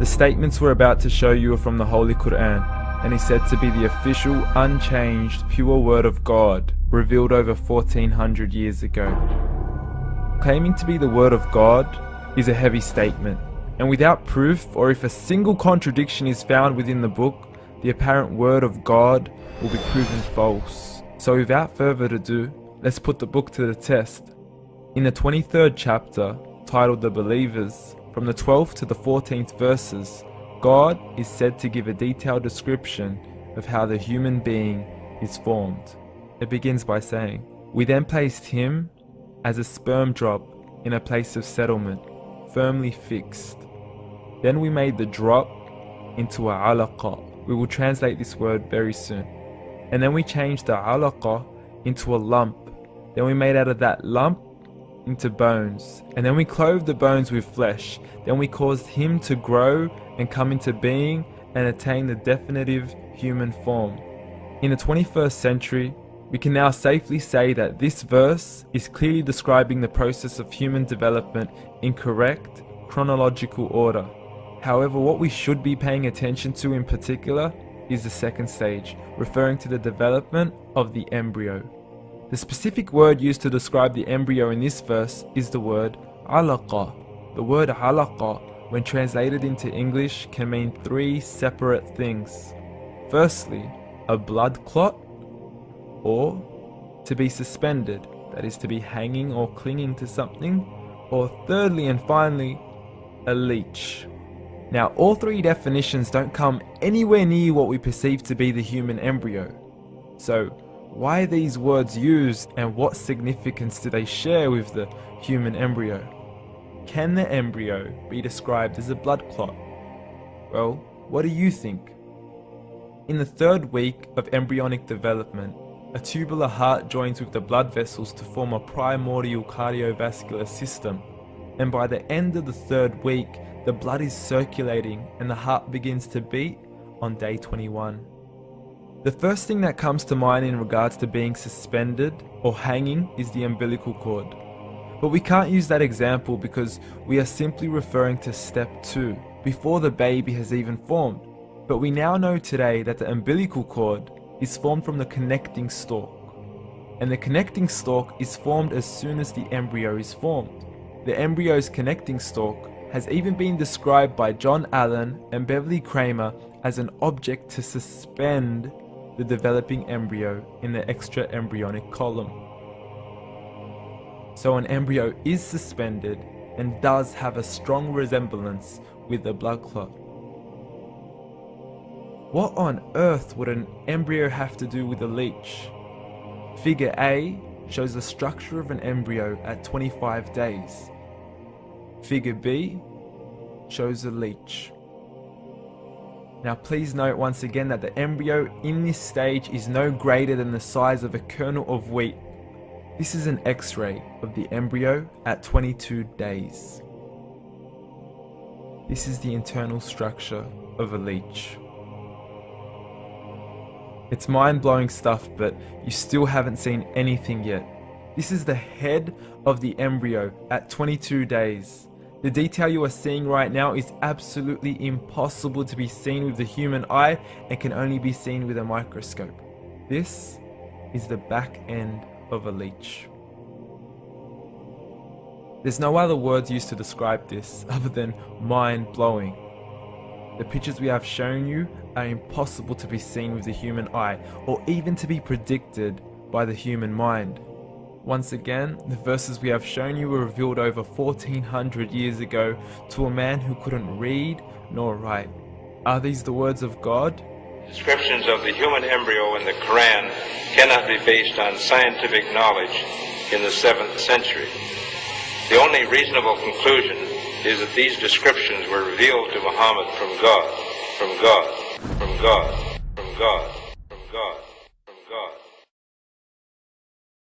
The statements we're about to show you are from the Holy Quran, and is said to be the official, unchanged, pure word of God, revealed over 1400 years ago. Claiming to be the word of God is a heavy statement, and without proof, or if a single contradiction is found within the book, the apparent word of God will be proven false. So without further ado, let's put the book to the test. In the 23rd chapter, titled The Believers, from the 12th to the 14th verses, God is said to give a detailed description of how the human being is formed. It begins by saying, "We then placed him as a sperm drop in a place of settlement, firmly fixed. Then we made the drop into a alaqa." We will translate this word very soon. "And then we changed the alaqa into a lump. Then we made out of that lump into bones. And then we clothed the bones with flesh. Then we caused him to grow and come into being and attain the definitive human form." In the 21st century, we can now safely say that this verse is clearly describing the process of human development in correct chronological order. However, what we should be paying attention to in particular is the second stage, referring to the development of the embryo. The specific word used to describe the embryo in this verse is the word alaqa. The word alaqa, when translated into English, can mean three separate things. Firstly, a blood clot, or to be suspended, that is to be hanging or clinging to something, or thirdly and finally, a leech. Now, all three definitions don't come anywhere near what we perceive to be the human embryo. So, why are these words used, and what significance do they share with the human embryo? Can the embryo be described as a blood clot? Well, what do you think? In the third week of embryonic development, a tubular heart joins with the blood vessels to form a primordial cardiovascular system, and by the end of the third week, the blood is circulating and the heart begins to beat on day 21. The first thing that comes to mind in regards to being suspended or hanging is the umbilical cord. But we can't use that example because we are simply referring to step 2, before the baby has even formed. But we now know today that the umbilical cord is formed from the connecting stalk. And the connecting stalk is formed as soon as the embryo is formed. The embryo's connecting stalk has even been described by John Allen and Beverly Kramer as an object to suspend the developing embryo in the extra-embryonic column. So an embryo is suspended and does have a strong resemblance with a blood clot. What on earth would an embryo have to do with a leech? Figure A shows the structure of an embryo at 25 days. Figure B shows a leech. Now please note once again that the embryo in this stage is no greater than the size of a kernel of wheat. This is an X-ray of the embryo at 22 days. This is the internal structure of a leech. It's mind-blowing stuff, but you still haven't seen anything yet. This is the head of the embryo at 22 days. The detail you are seeing right now is absolutely impossible to be seen with the human eye and can only be seen with a microscope. This is the back end of a leech. There's no other words used to describe this other than mind-blowing. The pictures we have shown you are impossible to be seen with the human eye or even to be predicted by the human mind. Once again, the verses we have shown you were revealed over 1400 years ago to a man who couldn't read nor write. Are these the words of God? Descriptions of the human embryo in the Quran cannot be based on scientific knowledge in the 7th century. The only reasonable conclusion is that these descriptions were revealed to Muhammad from God, from God, from God, from God, from God.